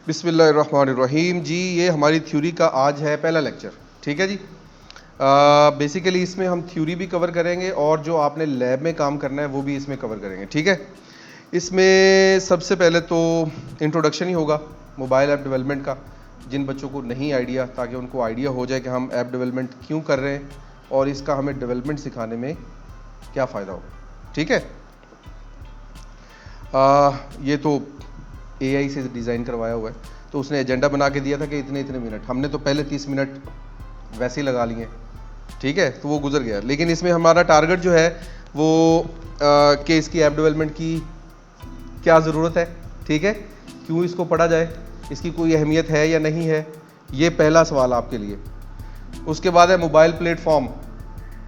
बिस्मिल्लाहिर्रहमानिर्रहीम जी। ये हमारी थ्योरी का आज है पहला लेक्चर, ठीक है जी। बेसिकली इसमें हम थ्योरी भी कवर करेंगे और जो आपने लैब में काम करना है वो भी इसमें कवर करेंगे, ठीक है। इसमें सबसे पहले तो इंट्रोडक्शन ही होगा मोबाइल ऐप डेवलपमेंट का, जिन बच्चों को नहीं आइडिया, ताकि उनको आइडिया हो जाए कि हम ऐप डेवलपमेंट क्यों कर रहे हैं और इसका हमें डेवलपमेंट सिखाने में क्या फ़ायदा होगा, ठीक है। ये तो AI से डिज़ाइन करवाया हुआ है, तो उसने एजेंडा बना के दिया था कि इतने इतने मिनट, हमने तो पहले 30 मिनट वैसे ही लगा लिए, ठीक है, तो वो गुजर गया। लेकिन इसमें हमारा टारगेट जो है वो कि इसकी ऐप डेवलपमेंट की क्या ज़रूरत है, ठीक है, क्यों इसको पढ़ा जाए, इसकी कोई अहमियत है या नहीं है, ये पहला सवाल आपके लिए। उसके बाद है मोबाइल प्लेटफॉर्म।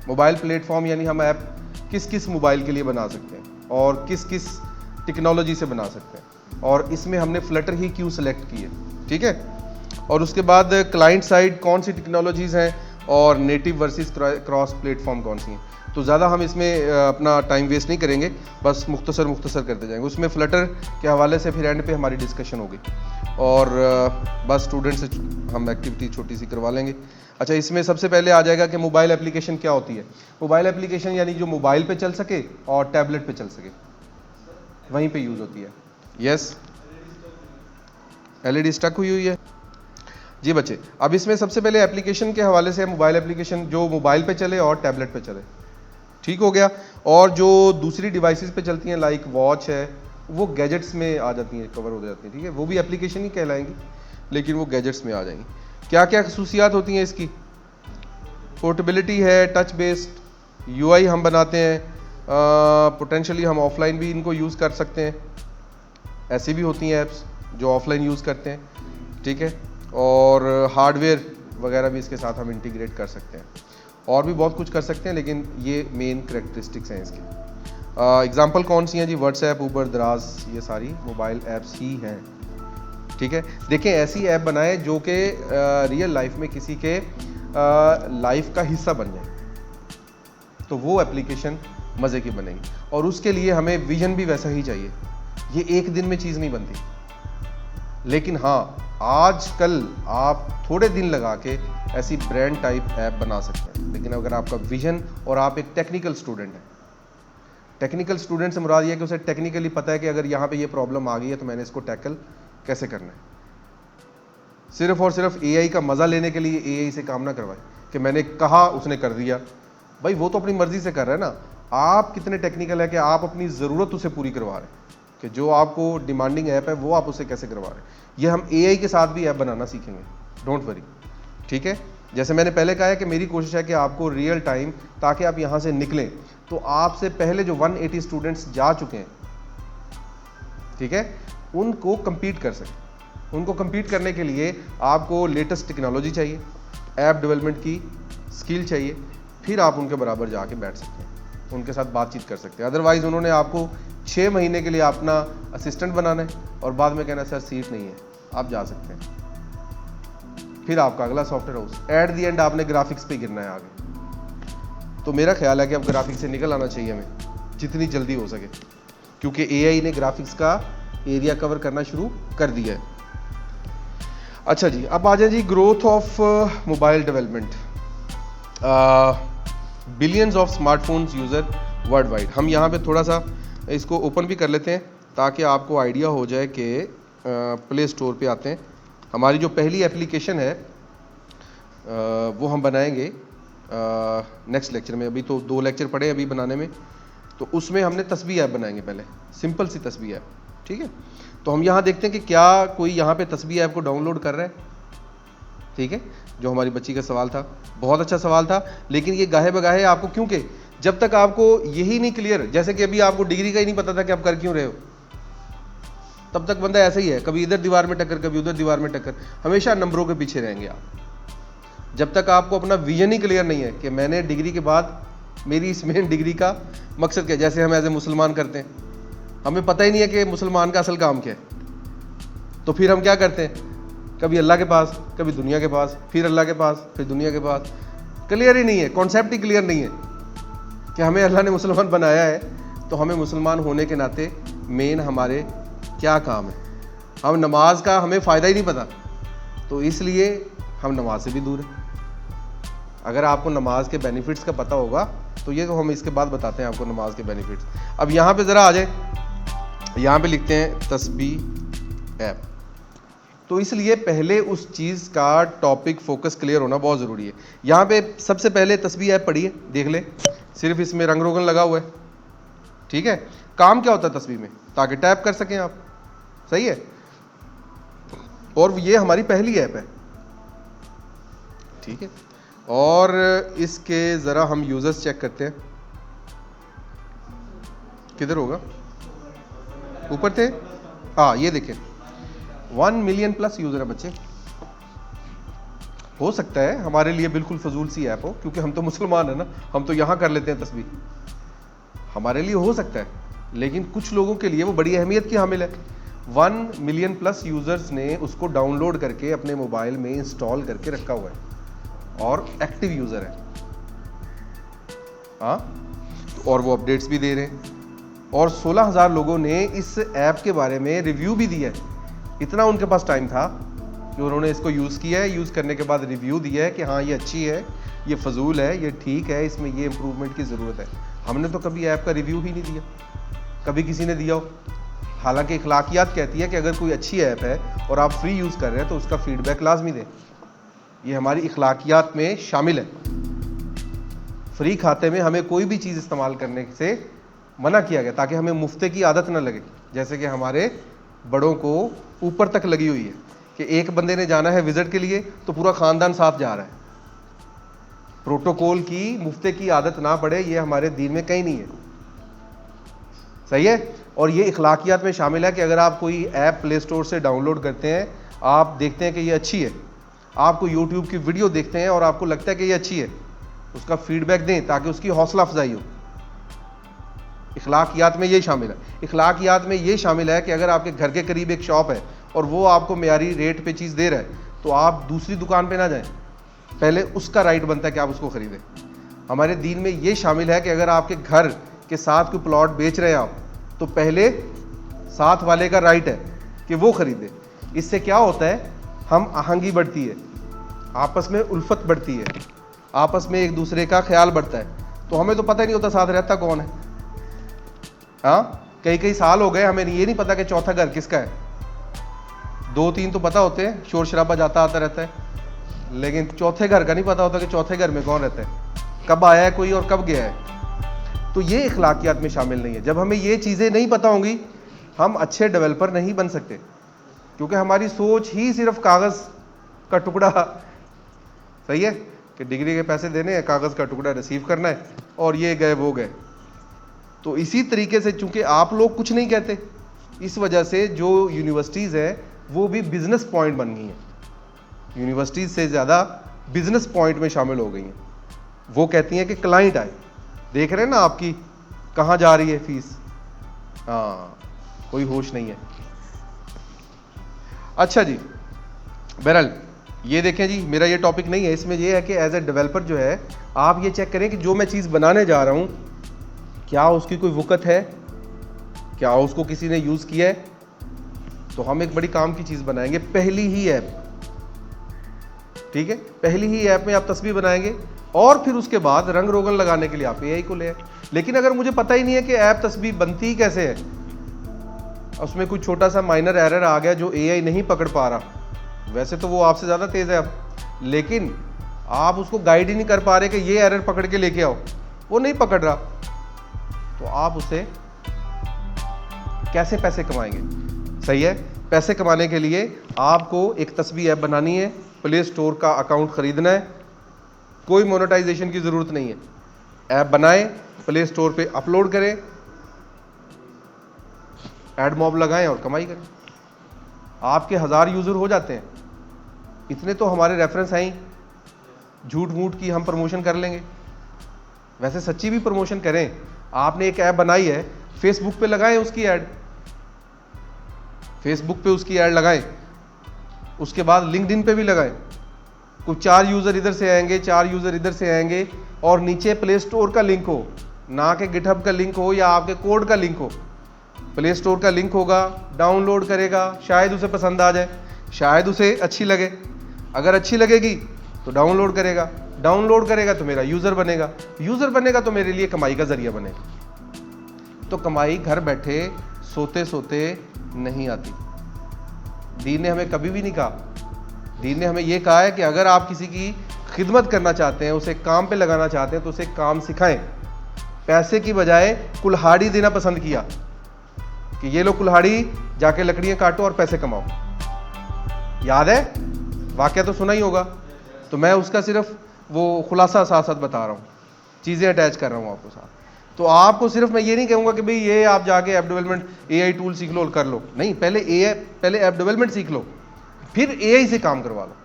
मोबाइल प्लेटफॉर्म यानी हम ऐप किस किस मोबाइल के लिए बना सकते हैं और किस किस टेक्नोलॉजी से बना सकते हैं, और इसमें हमने फ्लटर ही क्यों सेलेक्ट की है, ठीक है। और उसके बाद क्लाइंट साइड कौन सी टेक्नोलॉजीज़ हैं और नेटिव वर्सेस क्रॉस प्लेटफॉर्म कौन सी हैं। तो ज़्यादा हम इसमें अपना टाइम वेस्ट नहीं करेंगे, बस मुख्तसर करते जाएंगे। उसमें फ्लटर के हवाले से फिर एंड पे हमारी डिस्कशन होगी और बस स्टूडेंट से हम एक्टिविटी छोटी सी करवा लेंगे। अच्छा, इसमें सबसे पहले आ जाएगा कि मोबाइल एप्लीकेशन क्या होती है। मोबाइल एप्लीकेशन यानी जो मोबाइल पे चल सके और टैबलेट पे चल सके, वहीं पे यूज़ होती है। यस, LED स्टक हुई है जी बच्चे। अब इसमें सबसे पहले एप्लीकेशन के हवाले से मोबाइल एप्लीकेशन जो मोबाइल पे चले और टैबलेट पे चले, ठीक हो गया। और जो दूसरी डिवाइसेस पे चलती हैं लाइक वॉच है, वो गैजेट्स में आ जाती हैं, कवर हो जाती हैं, ठीक है, वो भी एप्लीकेशन ही कहलाएंगी लेकिन वो गैजेट्स में आ जाएंगी। क्या क्या खसूसियात होती हैं इसकी? पोर्टेबिलिटी है, टच बेस्ड UI हम बनाते हैं, पोटेंशियली हम ऑफलाइन भी इनको यूज़ कर सकते हैं, ऐसी भी होती हैं ऐप्स जो ऑफलाइन यूज़ करते हैं, ठीक है। और हार्डवेयर वगैरह भी इसके साथ हम इंटीग्रेट कर सकते हैं और भी बहुत कुछ कर सकते हैं, लेकिन ये मेन करैक्टरिस्टिक्स हैं इसकी। एग्जांपल कौन सी हैं जी? व्हाट्सएप, ऊबर, दराज, ये सारी मोबाइल ऐप्स ही हैं, ठीक है। देखें, ऐसी ऐप बनाएं जो कि रियल लाइफ में किसी के लाइफ का हिस्सा बन जाए, तो वो एप्लीकेशन मज़े की बनेगी। और उसके लिए हमें विजन भी वैसा ही चाहिए। ये एक दिन में चीज़ नहीं बनती, लेकिन हाँ, आजकल आप थोड़े दिन लगा के ऐसी ब्रांड टाइप ऐप बना सकते हैं। लेकिन अगर आपका विजन और आप एक टेक्निकल स्टूडेंट हैं, टेक्निकल स्टूडेंट से मुराद ये है कि उसे टेक्निकली पता है कि अगर यहाँ पे ये प्रॉब्लम आ गई है तो मैंने इसको टैकल कैसे करना है। सिर्फ और सिर्फ AI का मज़ा लेने के लिए AI से काम ना करवाए कि मैंने कहा उसने कर दिया। भाई वो तो अपनी मर्जी से कर रहा है ना, आप कितने टेक्निकल है कि आप अपनी ज़रूरत उसे पूरी करवा रहे हैं, कि जो आपको डिमांडिंग ऐप है वो आप उसे कैसे करवा रहे हैं। ये हम AI के साथ भी ऐप बनाना सीखेंगे, डोंट वरी, ठीक है। जैसे मैंने पहले कहा है कि मेरी कोशिश है कि आपको रियल टाइम, ताकि आप यहाँ से निकलें तो आपसे पहले जो 180 स्टूडेंट्स जा चुके हैं, ठीक है, उनको compete कर सकें। उनको compete करने के लिए आपको लेटेस्ट टेक्नोलॉजी चाहिए, ऐप डेवलपमेंट की स्किल चाहिए, फिर आप उनके बराबर जाके बैठ सकते हैं, उनके साथ बातचीत कर सकते हैं। अदरवाइज़ उन्होंने आपको 6 महीने के लिए अपना असिस्टेंट बनाना है और बाद में कहना सर सीट नहीं है, आप जा सकते हैं, फिर आपका अगला software house, at the and आपने ग्राफिक्स पे गिरना है आगे। तो मेरा ख्याल है कि अब ग्राफिक्स से निकल आना चाहिए हमें जितनी जल्दी हो सके, क्योंकि AI ने ग्राफिक्स का एरिया कवर करना शुरू कर दिया है। अच्छा जी, अब आ जाए जी growth of mobile development, billions of smartphones user world wide. हम यहाँ पे थोड़ा सा इसको ओपन भी कर लेते हैं ताकि आपको आइडिया हो जाए कि प्ले स्टोर पे आते हैं। हमारी जो पहली एप्लीकेशन है वो हम बनाएंगे नेक्स्ट लेक्चर में। अभी तो 2 लेक्चर पड़े अभी बनाने में, तो उसमें हमने तस्बीह ऐप बनाएंगे पहले, सिंपल सी तस्बीह ऐप, ठीक है। तो हम यहाँ देखते हैं कि क्या कोई यहाँ पे तस्बीह ऐप को डाउनलोड कर रहा है, ठीक है। जो हमारी बच्ची का सवाल था, बहुत अच्छा सवाल था, लेकिन ये गाहे बगाहे आपको, क्योंकि जब तक आपको यही नहीं क्लियर, जैसे कि अभी आपको डिग्री का ही नहीं पता था कि आप कर क्यों रहे हो, तब तक बंदा ऐसा ही है, कभी इधर दीवार में टक्कर, कभी उधर दीवार में टक्कर, हमेशा नंबरों के पीछे रहेंगे आप। जब तक आपको अपना विजन ही क्लियर नहीं है कि मैंने डिग्री के बाद मेरी इस मेन डिग्री का मकसद क्या है। जैसे हम एज ए मुसलमान करते हैं, हमें पता ही नहीं है कि मुसलमान का असल काम क्या है, तो फिर हम क्या करते हैं, कभी अल्लाह के पास, कभी दुनिया के पास, फिर अल्लाह के पास, फिर दुनिया के पास। क्लियर ही नहीं है, कॉन्सेप्ट ही क्लियर नहीं है कि हमें अल्लाह ने मुसलमान बनाया है, तो हमें मुसलमान होने के नाते मेन हमारे क्या काम है, हम नमाज का हमें फ़ायदा ही नहीं पता, तो इसलिए हम नमाज से भी दूर हैं। अगर आपको नमाज के बेनिफिट्स का पता होगा तो ये तो हम इसके बाद बताते हैं आपको नमाज के बेनिफिट्स। अब यहाँ पे ज़रा आ जाए, यहाँ पे लिखते हैं तस्बीह ऐप। तो इसलिए पहले उस चीज़ का टॉपिक फोकस क्लियर होना बहुत ज़रूरी है। यहाँ पे सबसे पहले तस्बीह ऐप पढ़िए, देख ले, सिर्फ इसमें रंग रोगन लगा हुआ है, ठीक है। काम क्या होता है तस्बीह में, ताकि टैप कर सकें आप, सही है। और ये हमारी पहली ऐप है, ठीक है। और इसके ज़रा हम यूज़र्स चेक करते हैं, किधर होगा, ऊपर थे, हाँ ये देखें 1 मिलियन प्लस यूज़र है बच्चे। हो सकता है हमारे लिए बिल्कुल फजूल सी ऐप हो, क्योंकि हम तो मुसलमान है ना, हम तो यहाँ कर लेते हैं तस्बीह, हमारे लिए हो सकता है, लेकिन कुछ लोगों के लिए वो बड़ी अहमियत की हामिल है। 1 मिलियन प्लस यूज़र्स ने उसको डाउनलोड करके अपने मोबाइल में इंस्टॉल करके रखा हुआ है और एक्टिव यूज़र है, हाँ, और वो अपडेट्स भी दे रहे हैं। और 16,000 लोगों ने इस ऐप के बारे में रिव्यू भी दिया है। इतना उनके पास टाइम था कि उन्होंने इसको यूज़ किया है, यूज़ करने के बाद रिव्यू दिया है कि हाँ ये अच्छी है, ये फजूल है, ये ठीक है, इसमें ये इम्प्रूवमेंट की ज़रूरत है। हमने तो कभी ऐप का रिव्यू ही नहीं दिया, कभी किसी ने दिया हो। हालांकि इखलाकियात कहती है कि अगर कोई अच्छी ऐप है और आप फ्री यूज़ कर रहे हैं तो उसका फीडबैक लाजमी दें, ये हमारी इखलाकियात में शामिल है। फ्री खाते में हमें कोई भी चीज़ इस्तेमाल करने से मना किया गया, ताकि हमें मुफ्ते की आदत ना लगे, जैसे कि हमारे बड़ों को ऊपर तक लगी हुई है कि एक बंदे ने जाना है विजिट के लिए तो पूरा ख़ानदान साथ जा रहा है। प्रोटोकॉल की, मुफ्ते की आदत ना पड़े, ये हमारे दीन में कहीं नहीं है, सही है। और ये इखलाकियात में शामिल है कि अगर आप कोई ऐप प्ले स्टोर से डाउनलोड करते हैं, आप देखते हैं कि ये अच्छी है, आपको यूट्यूब की वीडियो देखते हैं और आपको लगता है कि ये अच्छी है, उसका फीडबैक दें ताकि उसकी हौसला अफजाई हो। इखलाकियात में ये शामिल है। इखलाकियात में ये शामिल है कि अगर आपके घर के करीब एक शॉप है और वो आपको मेयारी रेट पे चीज़ दे रहा है, तो आप दूसरी दुकान पे ना जाएं, पहले उसका राइट बनता है कि आप उसको ख़रीदें। हमारे दीन में ये शामिल है कि अगर आपके घर के साथ कोई प्लॉट बेच रहे हैं आप, तो पहले साथ वाले का राइट है कि वो ख़रीदे। इससे क्या होता है, हम आहंगी बढ़ती है, आपस में उल्फत बढ़ती है, आपस में एक दूसरे का ख्याल बढ़ता है। तो हमें तो पता ही नहीं होता साथ रहता कौन है, हाँ, कई साल हो गए हमें ये नहीं पता कि चौथा घर किसका है। 2-3 तो पता होते हैं, शोर शराबा जाता आता रहता है, लेकिन चौथे घर का नहीं पता होता कि चौथे घर में कौन रहता है, कब आया है कोई और कब गया है। तो ये इखलाकियात में शामिल नहीं है। जब हमें ये चीज़ें नहीं पता होंगी, हम अच्छे डेवलपर नहीं बन सकते, क्योंकि हमारी सोच ही सिर्फ कागज़ का टुकड़ा, सही है, कि डिग्री के पैसे देने हैं, कागज़ का टुकड़ा रिसीव करना है और ये गए वो गए। तो इसी तरीके से चूंकि आप लोग कुछ नहीं कहते, इस वजह से जो यूनिवर्सिटीज़ है वो भी बिजनेस पॉइंट बन गई हैं, यूनिवर्सिटीज़ से ज़्यादा बिजनेस पॉइंट में शामिल हो गई हैं। वो कहती हैं कि क्लाइंट आए, देख रहे हैं ना आपकी कहाँ जा रही है फीस, हाँ, कोई होश नहीं है। अच्छा जी, बहरहाल ये देखें जी, मेरा ये टॉपिक नहीं है, इसमें ये है कि एज ए डेवलपर जो है आप ये चेक करें कि जो मैं चीज़ बनाने जा रहा हूँ क्या उसकी कोई वक़्त है, क्या उसको किसी ने यूज़ किया है। तो हम एक बड़ी काम की चीज़ बनाएंगे, पहली ही ऐप, ठीक है, पहली ही ऐप में आप तस्वीर बनाएंगे और फिर उसके बाद रंग रोगन लगाने के लिए आप एआई को ले आए। लेकिन अगर मुझे पता ही नहीं है कि ऐप तस्वीर बनती ही कैसे है, उसमें कुछ छोटा सा माइनर एरर आ गया जो एआई नहीं पकड़ पा रहा, वैसे तो वो आपसे ज़्यादा तेज़ है अब, लेकिन आप उसको गाइड ही नहीं कर पा रहे कि ये एरर पकड़ के लेके आओ, वो नहीं पकड़ रहा, तो आप उससे कैसे पैसे कमाएंगे। सही है, पैसे कमाने के लिए आपको एक तस्वीर ऐप बनानी है, प्ले स्टोर का अकाउंट ख़रीदना है, कोई मोनेटाइजेशन की ज़रूरत नहीं है। ऐप बनाएं, प्ले स्टोर पे अपलोड करें, एड मॉब लगाएं और कमाई करें। आपके 1000 यूज़र हो जाते हैं, इतने तो हमारे रेफरेंस हैं ही, झूठ मूठ की हम प्रमोशन कर लेंगे, वैसे सच्ची भी प्रमोशन करें। आपने एक ऐप बनाई है, फेसबुक पे लगाएं उसकी ऐड, फेसबुक पे उसकी ऐड लगाएं, उसके बाद लिंक्डइन पे भी लगाएं। कुछ 4 यूज़र इधर से आएंगे, 4 यूज़र इधर से आएंगे, और नीचे प्ले स्टोर का लिंक हो, ना कि गिटहब का लिंक हो या आपके कोड का लिंक हो, प्ले स्टोर का लिंक होगा, डाउनलोड करेगा, शायद उसे पसंद आ जाए, शायद उसे अच्छी लगे, अगर अच्छी लगेगी तो डाउनलोड करेगा, डाउनलोड करेगा तो मेरा यूज़र बनेगा, यूज़र बनेगा तो मेरे लिए कमाई का जरिया बनेगा। तो कमाई घर बैठे सोते सोते नहीं आती। दीन ने हमें कभी भी नहीं कहा, दीन ने हमें यह कहा है कि अगर आप किसी की खिदमत करना चाहते हैं, उसे काम पे लगाना चाहते हैं, तो उसे काम सिखाएं। पैसे की बजाय कुल्हाड़ी देना पसंद किया कि ये लो कुल्हाड़ी, जाके लकड़ियां काटो और पैसे कमाओ। याद है? वाकया तो सुना ही होगा, तो मैं उसका सिर्फ वो खुलासा साथ साथ बता रहा हूँ, चीज़ें अटैच कर रहा हूँ आपको साथ। तो आपको सिर्फ मैं ये नहीं कहूँगा कि भाई ये आप जाके ऐप डेवलपमेंट एआई टूल सीख लो और कर लो, नहीं, पहले ऐप डेवलपमेंट सीख लो, फिर एआई से काम करवा लो,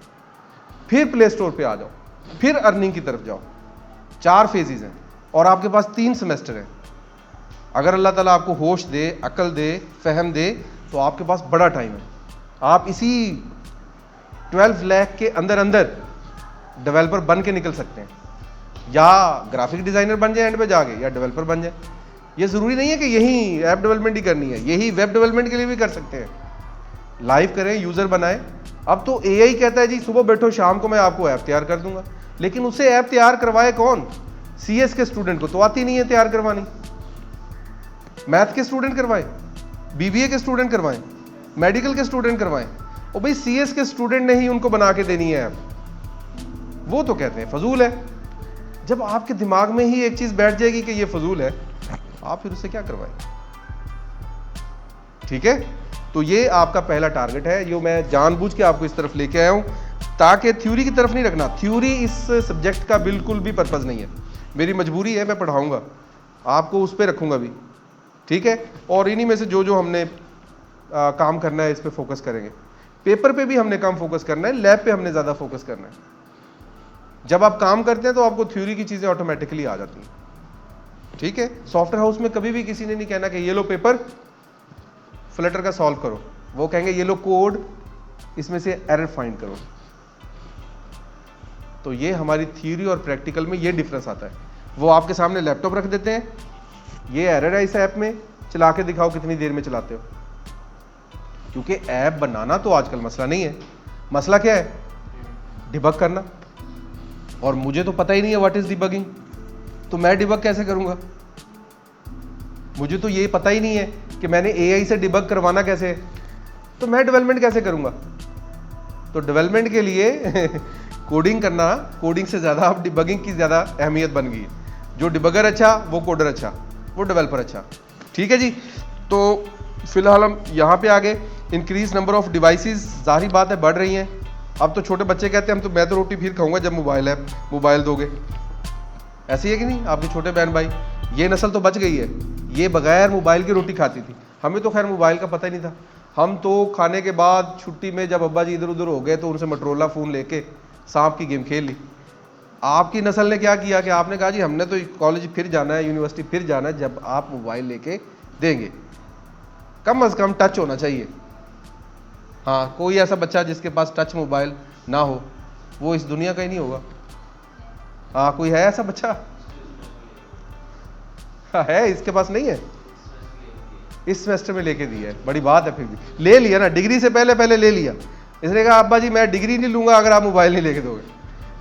फिर प्ले स्टोर पे आ जाओ, फिर अर्निंग की तरफ जाओ। 4 फेजेस हैं और आपके पास 3 सेमेस्टर हैं। अगर अल्लाह ताला आपको होश दे, अकल दे, फहम दे, तो आपके पास बड़ा टाइम है। आप इसी 12 लाख के अंदर अंदर डेवलपर बन के निकल सकते हैं, या ग्राफिक डिज़ाइनर बन जाए एंड पे जाके, या डेवलपर बन जाए। ये ज़रूरी नहीं है कि यही ऐप डेवलपमेंट ही करनी है, यही वेब डेवलपमेंट के लिए भी कर सकते हैं। लाइव करें, यूज़र बनाएं। अब तो एआई कहता है जी सुबह बैठो शाम को मैं आपको ऐप तैयार कर दूंगा, लेकिन उसे ऐप तैयार करवाए कौन? सीएस के स्टूडेंट को तो आती नहीं है तैयार करवानी, मैथ के स्टूडेंट करवाएं, बीबीए के स्टूडेंट करवाएं, मेडिकल के स्टूडेंट करवाएं। और भाई सीएस के स्टूडेंट ने ही उनको बना के देनी है ऐप, वो तो कहते हैं फजूल है। जब आपके दिमाग में ही एक चीज बैठ जाएगी कि ये फजूल है, आप फिर उससे क्या करवाएं? ठीक है, तो ये आपका पहला टारगेट है, जो मैं जानबूझ के आपको इस तरफ लेके आया हूं, ताकि थ्योरी की तरफ नहीं रखना। थ्योरी इस सब्जेक्ट का बिल्कुल भी पर्पस नहीं है, मेरी मजबूरी है, मैं पढ़ाऊंगा आपको, उस पर रखूंगा भी, ठीक है। और इन्हीं में से जो जो हमने काम करना है इस पे फोकस करेंगे। पेपर पे भी हमने काम फोकस करना है, लैब पे हमने ज़्यादा फोकस करना है। जब आप काम करते हैं तो आपको थ्योरी की चीज़ें ऑटोमेटिकली आ जाती हैं, ठीक है। सॉफ्टवेयर हाउस में कभी भी किसी ने नहीं कहना कि ये लो पेपर फ्लटर का सॉल्व करो, वो कहेंगे ये लो कोड, इसमें से एरर फाइंड करो। तो ये हमारी थ्योरी और प्रैक्टिकल में ये डिफरेंस आता है। वो आपके सामने लैपटॉप रख देते हैं, ये एरर है इस ऐप में, चला के दिखाओ कितनी देर में चलाते हो। क्योंकि ऐप बनाना तो आजकल मसला नहीं है, मसला क्या है? डिबग करना। और मुझे तो पता ही नहीं है व्हाट इज डिबगिंग, तो मैं डिबग कैसे करूंगा? मुझे तो ये पता ही नहीं है कि मैंने एआई से डिबग करवाना कैसे है, तो मैं डेवलपमेंट कैसे करूंगा? तो डेवलपमेंट के लिए कोडिंग करना, कोडिंग से ज़्यादा अब डिबगिंग की ज़्यादा अहमियत बन गई है। जो डिबगर अच्छा, वो कोडर अच्छा, वो डेवलपर अच्छा, ठीक है जी। तो फिलहाल हम यहाँ पे आगे, इंक्रीज नंबर ऑफ डिवाइसेस, जाहिर बात है बढ़ रही हैं। अब तो छोटे बच्चे कहते हैं मैं तो रोटी फिर खाऊंगा जब मोबाइल दोगे। ऐसी है कि नहीं आपके छोटे बहन भाई? ये नस्ल तो बच गई है, ये बगैर मोबाइल की रोटी खाती थी। हमें तो खैर मोबाइल का पता ही नहीं था, हम तो खाने के बाद छुट्टी में जब अब्बा जी इधर उधर हो गए तो उनसे मोटरोला फ़ोन लेके सांप की गेम खेल ली। आपकी नस्ल ने क्या किया कि आपने कहा जी हमने तो कॉलेज फिर जाना है, यूनिवर्सिटी फिर जाना है जब आप मोबाइल लेके देंगे। कम अज़ कम टच होना चाहिए। हाँ, कोई ऐसा बच्चा जिसके पास टच मोबाइल ना हो वो इस दुनिया का ही नहीं होगा। हाँ, कोई है ऐसा बच्चा? हाँ, है, इसके पास नहीं है, इस सेमेस्टर में लेके दिया है, बड़ी बात है। फिर भी ले लिया ना, डिग्री से पहले ले लिया। इसने कहा अब्बा जी मैं डिग्री नहीं लूंगा अगर आप मोबाइल नहीं लेके दोगे,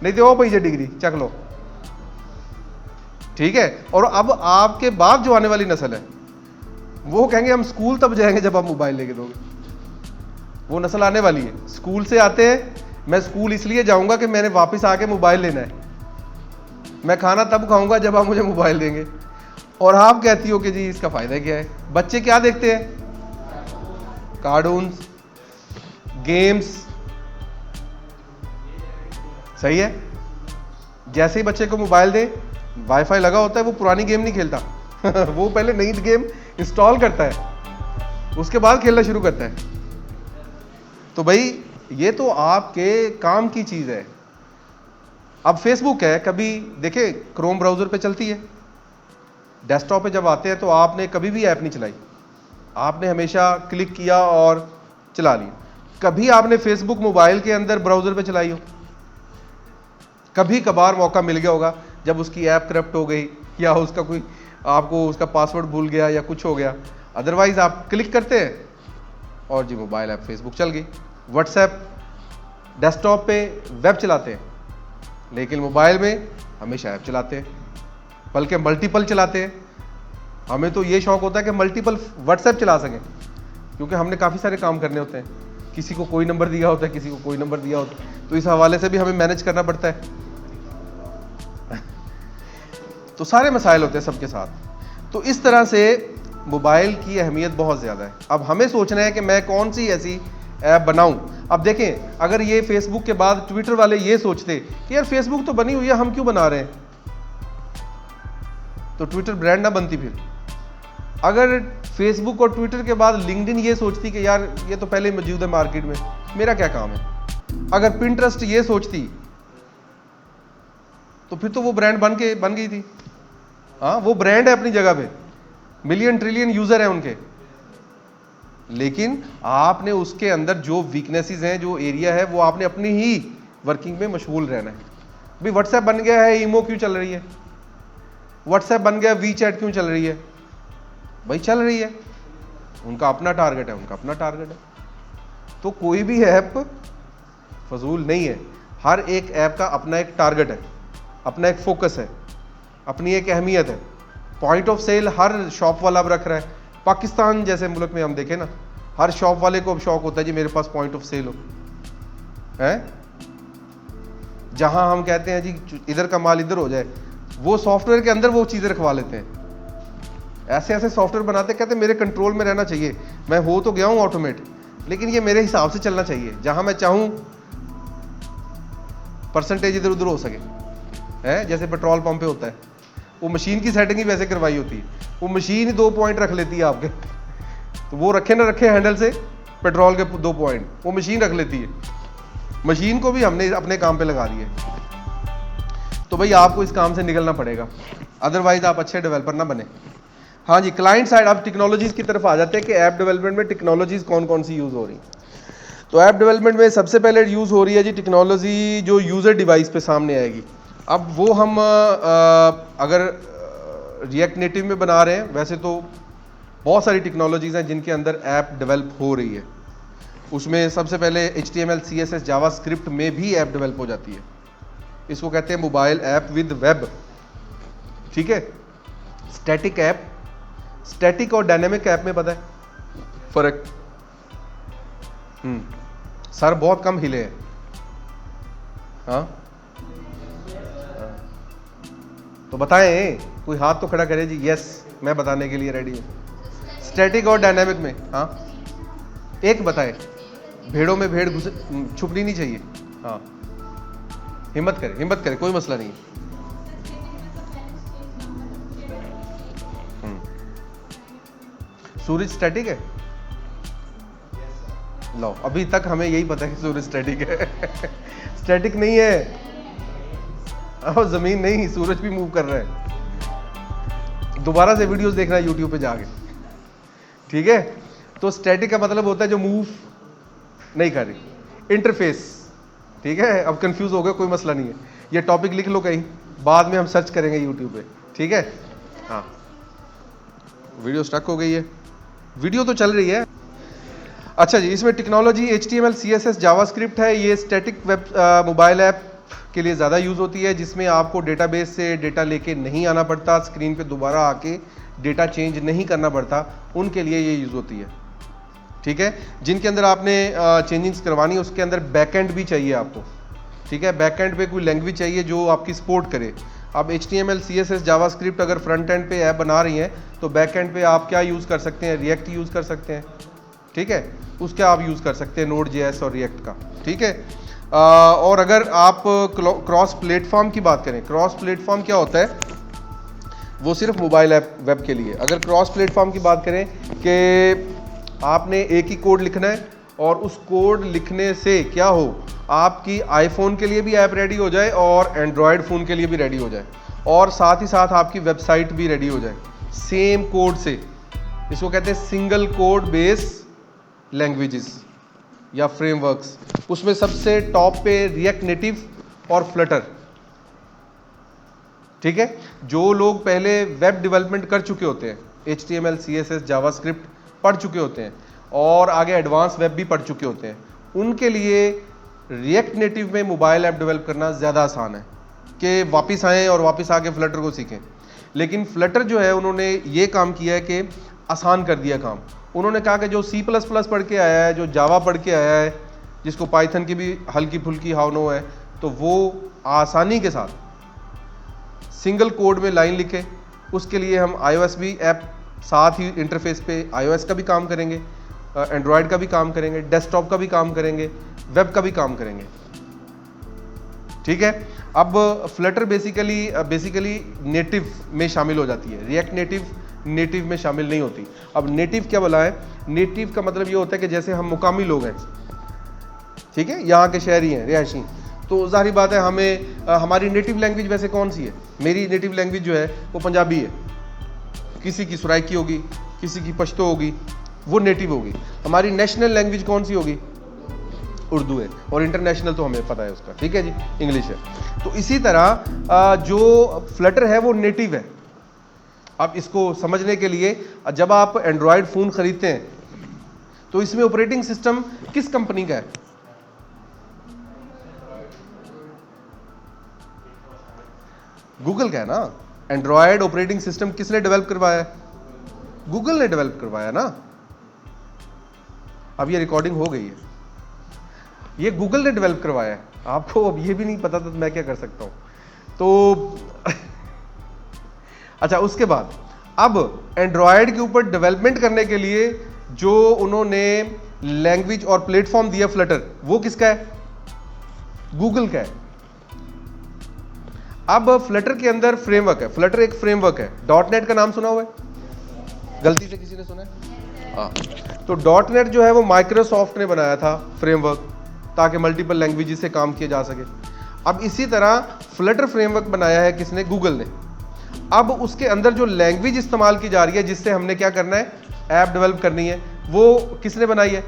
नहीं तो वो पैसे डिग्री चक लो, ठीक है। और अब आपके बाप जो आने वाली नस्ल है वो कहेंगे हम स्कूल तब जाएंगे जब आप मोबाइल लेके दोगे। वो नस्ल आने वाली है, स्कूल से आते हैं, मैं स्कूल इसलिए जाऊंगा कि मैंने वापस आके मोबाइल लेना है, मैं खाना तब खाऊंगा जब आप मुझे मोबाइल देंगे। और आप कहती हो कि जी इसका फायदा क्या है? बच्चे क्या देखते हैं? कार्टून्स, गेम्स, सही है। जैसे ही बच्चे को मोबाइल दे, वाईफाई लगा होता है, वो पुरानी गेम नहीं खेलता वो पहले नई गेम इंस्टॉल करता है, उसके बाद खेलना शुरू करता है। तो भाई ये तो आपके काम की चीज है। अब फेसबुक है, कभी देखे क्रोम ब्राउजर पे चलती है, डेस्कटॉप पे जब आते हैं तो आपने कभी भी ऐप नहीं चलाई, आपने हमेशा क्लिक किया और चला लिया। कभी आपने फेसबुक मोबाइल के अंदर ब्राउजर पे चलाई हो? कभी कभार मौका मिल गया होगा जब उसकी ऐप करप्ट हो गई या उसका कोई आपको उसका पासवर्ड भूल गया या कुछ हो गया। अदरवाइज आप क्लिक करते हैं और जी मोबाइल ऐप फेसबुक चल गई। व्हाट्सएप डेस्कटॉप पे वेब चलाते हैं, लेकिन मोबाइल में हमेशा ऐप चलाते हैं, बल्कि मल्टीपल चलाते हैं। हमें तो ये शौक होता है कि मल्टीपल व्हाट्सएप चला सकें, क्योंकि हमने काफ़ी सारे काम करने होते हैं, किसी को कोई नंबर दिया होता है, किसी को कोई नंबर दिया होता है, तो इस हवाले से भी हमें मैनेज करना पड़ता है। तो सारे मसाइल होते हैं सबके साथ। तो इस तरह से मोबाइल की अहमियत बहुत ज़्यादा है। अब हमें सोचना है कि मैं कौन सी ऐसी ऐप बनाऊं। अब देखें, अगर ये फेसबुक के बाद ट्विटर वाले ये सोचते कि यार फेसबुक तो बनी हुई है, हम क्यों बना रहे हैं, तो ट्विटर ब्रांड ना बनती। फिर अगर फेसबुक और ट्विटर के बाद लिंक्डइन ये सोचती कि यार ये तो पहले मौजूद है मार्केट में, मेरा क्या काम है। अगर पिंटरेस्ट ये सोचती तो फिर तो वो ब्रांड बन गई थी। हाँ, वो ब्रांड है अपनी जगह पे, मिलियन ट्रिलियन यूजर हैं उनके, लेकिन आपने उसके अंदर जो वीकनेसेस हैं, जो एरिया है, वो आपने अपनी ही वर्किंग में मशगूल रहना है। भाई व्हाट्सएप बन गया है, ईमो क्यों चल रही है, व्हाट्सएप बन गया, वी चैट क्यों चल रही है, भाई चल रही है, उनका अपना टारगेट है, उनका अपना टारगेट है। तो कोई भी ऐप फजूल नहीं है, हर एक ऐप का अपना एक टारगेट है, अपना एक फोकस है, अपनी एक अहमियत है। पॉइंट ऑफ सेल हर शॉप वाला अब रख रहा है। पाकिस्तान जैसे मुल्क में हम देखें ना, हर शॉप वाले को अब शौक होता है जी मेरे पास पॉइंट ऑफ सेल हो, है। जहां हम कहते हैं जी इधर का माल इधर हो जाए, वो सॉफ्टवेयर के अंदर वो चीज़ें रखवा लेते हैं। ऐसे ऐसे सॉफ्टवेयर बनाते, कहते मेरे कंट्रोल में रहना चाहिए, मैं हो तो गया हूँ ऑटोमेट, लेकिन ये मेरे हिसाब से चलना चाहिए, जहां मैं चाहूँ परसेंटेज इधर उधर हो सके, है। जैसे पेट्रोल पंप पे होता है, वो मशीन की सेटिंग ही वैसे करवाई होती है, वो मशीन ही 2 पॉइंट रख लेती है आपके, तो वो रखे ना रखे हैंडल से पेट्रोल के 2 पॉइंट, वो मशीन रख लेती है। मशीन को भी हमने अपने काम पे लगा दिया। तो भाई आपको इस काम से निकलना पड़ेगा, अदरवाइज आप अच्छे डेवलपर ना बने। हाँ जी, क्लाइंट साइड, अब टेक्नोलॉजीज की तरफ आ जाते हैं कि ऐप डेवलपमेंट में टेक्नोलॉजीज कौन कौन सी यूज़ हो रही। तो ऐप डेवलपमेंट में सबसे पहले यूज़ हो रही है जी टेक्नोलॉजी जो यूज़र डिवाइस पे सामने आएगी। अब वो हम अगर रिएक्ट नेटिव में बना रहे हैं, वैसे तो बहुत सारी टेक्नोलॉजीज़ हैं जिनके अंदर ऐप डेवलप हो रही है। उसमें सबसे पहले HTML CSS जावास्क्रिप्ट में भी ऐप डेवलप हो जाती है। इसको कहते हैं मोबाइल ऐप विद वेब, ठीक है। स्टैटिक ऐप, स्टैटिक और डायनेमिक ऐप में पता है फर्क? सर बहुत कम हिले हैं। हाँ, तो बताएं, कोई हाथ तो खड़ा करे जी, यस मैं बताने के लिए रेडी हूं। स्टैटिक और डायनामिक में, हाँ एक बताए। भेड़ों में भेड़ छुपनी नहीं चाहिए। हाँ, हिम्मत करे, कोई मसला नहीं है। सूरज स्टैटिक है? लो, अभी तक हमें यही पता है कि सूरज स्टैटिक है। स्टैटिक नहीं है, और जमीन नहीं, सूरज भी मूव कर रहा है। दोबारा से वीडियोस देखना है यूट्यूब पे जाके, ठीक है। तो स्टैटिक का मतलब होता है जो मूव नहीं कर रही, इंटरफेस, ठीक है। अब कंफ्यूज हो गए, कोई मसला नहीं है, ये टॉपिक लिख लो कहीं, बाद में हम सर्च करेंगे यूट्यूब पे, ठीक है। हाँ, वीडियो स्टक हो गई है, वीडियो तो चल रही है। अच्छा जी, इसमें टेक्नोलॉजी HTML CSS जावास्क्रिप्ट है। ये स्टैटिक वेब मोबाइल ऐप के लिए ज़्यादा यूज़ होती है, जिसमें आपको डेटाबेस से डेटा लेके नहीं आना पड़ता, स्क्रीन पे दोबारा आके डेटा चेंज नहीं करना पड़ता, उनके लिए ये यूज़ होती है, ठीक है। जिनके अंदर आपने चेंजिंग्स करवानी है, उसके अंदर बैकएंड भी चाहिए आपको, ठीक है। बैकएंड पे कोई लैंग्वेज चाहिए जो आपकी सपोर्ट करे। अब HTML CSS जावास्क्रिप्ट अगर फ्रंट एंड पे ऐप बना रही हैं, तो बैक एंड पे आप क्या यूज़ कर सकते हैं, रिएक्ट यूज़ कर सकते हैं, ठीक है। उसके आप यूज़ कर सकते हैं Node.js और रिएक्ट का, ठीक है। और अगर आप क्रॉस प्लेटफॉर्म की बात करें, क्रॉस प्लेटफॉर्म क्या होता है, वो सिर्फ मोबाइल ऐप वेब के लिए। अगर क्रॉस प्लेटफॉर्म की बात करें कि आपने एक ही कोड लिखना है, और उस कोड लिखने से क्या हो, आपकी आईफोन के लिए भी ऐप रेडी हो जाए और एंड्रॉयड फ़ोन के लिए भी रेडी हो जाए, और साथ ही साथ आपकी वेबसाइट भी रेडी हो जाए सेम कोड से। इसको कहते हैं सिंगल कोड बेस लैंग्वेजेस या फ्रेमवर्क्स। उसमें सबसे टॉप पे रिएक्ट नेटिव और फ्लटर, ठीक है। जो लोग पहले वेब डेवलपमेंट कर चुके होते हैं, HTML CSS जावास्क्रिप्ट पढ़ चुके होते हैं और आगे एडवांस वेब भी पढ़ चुके होते हैं, उनके लिए रिएक्ट नेटिव में मोबाइल ऐप डेवलप करना ज़्यादा आसान है कि वापस आएँ और वापस आके फ्लटर को सीखें। लेकिन फ्लटर जो है उन्होंने ये काम किया है कि आसान कर दिया काम। उन्होंने कहा कि जो C++ पढ़ के आया है, जो जावा पढ़ के आया है, जिसको पाइथन की भी हल्की फुल्की हाव नो है, तो वो आसानी के साथ सिंगल कोड में लाइन लिखे। उसके लिए हम iOS भी ऐप साथ ही इंटरफेस पे iOS का भी काम करेंगे, एंड्रॉयड का भी काम करेंगे, डेस्कटॉप का भी काम करेंगे, वेब का भी काम करेंगे। ठीक है। अब फ्लटर बेसिकली नेटिव में शामिल हो जाती है, रिएक्ट नेटिव में शामिल नहीं होती। अब नेटिव क्या बोला है? नेटिव का मतलब ये होता है कि जैसे हम मुकामी लोग हैं, ठीक है, यहाँ के शहरी हैं, रिहायशी, तो जाहिर बात है हमें हमारी नेटिव लैंग्वेज वैसे कौन सी है? मेरी नेटिव लैंग्वेज जो है वो पंजाबी है, किसी की सराइकी होगी, किसी की पश्तो होगी, वो नेटिव होगी। हमारी नेशनल लैंग्वेज कौन सी होगी? उर्दू है, और इंटरनेशनल तो हमें पता है उसका, ठीक है जी, इंग्लिश है। तो इसी तरह जो फ्लटर है वो नेटिव है। अब इसको समझने के लिए जब आप एंड्रॉयड फ़ोन ख़रीदते हैं तो इसमें ऑपरेटिंग सिस्टम किस कंपनी का है? गूगल का है ना। एंड्रॉयड ऑपरेटिंग सिस्टम किसने डेवलप करवाया है? गूगल ने डेवलप करवाया ना। अब ये रिकॉर्डिंग हो गई है, ये गूगल ने डेवलप करवाया है। आपको अब ये भी नहीं पता तो मैं क्या कर सकता हूं? तो अच्छा, उसके बाद अब एंड्रॉयड के ऊपर डेवलपमेंट करने के लिए जो उन्होंने लैंग्वेज और प्लेटफॉर्म दिया फ्लटर, वो किसका है? गूगल का है। अब फ्लटर के अंदर फ्रेमवर्क है, फ्लटर एक फ्रेमवर्क है। .NET का नाम सुना हुआ है? गलती से किसी ने सुना है? हाँ। तो .NET जो है वो माइक्रोसॉफ्ट ने बनाया था फ्रेमवर्क, ताकि मल्टीपल लैंग्वेजेस से काम किया जा सके। अब इसी तरह फ्लटर फ्रेमवर्क बनाया है किसने? गूगल ने। अब उसके अंदर जो लैंग्वेज इस्तेमाल की जा रही है, जिससे हमने क्या करना है, ऐप डेवलप करनी है, वो किसने बनाई है?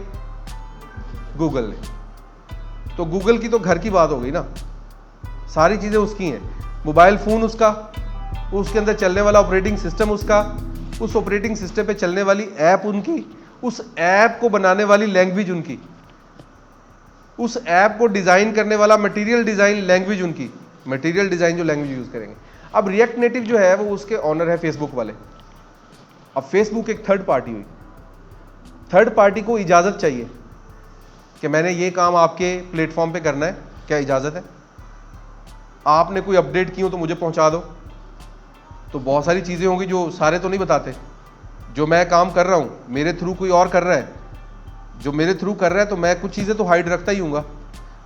गूगल ने। तो गूगल की तो घर की बात हो गई ना, सारी चीज़ें उसकी हैं। मोबाइल फ़ोन उसका, उसके अंदर चलने वाला ऑपरेटिंग सिस्टम उसका, उस ऑपरेटिंग सिस्टम पे चलने वाली ऐप उनकी, उस ऐप को बनाने वाली लैंग्वेज उनकी, उस ऐप को डिज़ाइन करने वाला मटेरियल डिज़ाइन लैंग्वेज उनकी, मटेरियल डिज़ाइन जो लैंग्वेज यूज़ करेंगे। अब रिएक्ट नेटिव जो है वो उसके ऑनर है फेसबुक वाले। अब फेसबुक एक थर्ड पार्टी हुई, थर्ड पार्टी को इजाज़त चाहिए कि मैंने ये काम आपके प्लेटफॉर्म पे करना है, क्या इजाज़त है? आपने कोई अपडेट की हो तो मुझे पहुंचा दो। तो बहुत सारी चीज़ें होंगी जो सारे तो नहीं बताते। जो मैं काम कर रहा हूँ, मेरे थ्रू कोई और कर रहा है, जो मेरे थ्रू कर रहा है, तो मैं कुछ चीज़ें तो हाइड रखता ही हूँगा।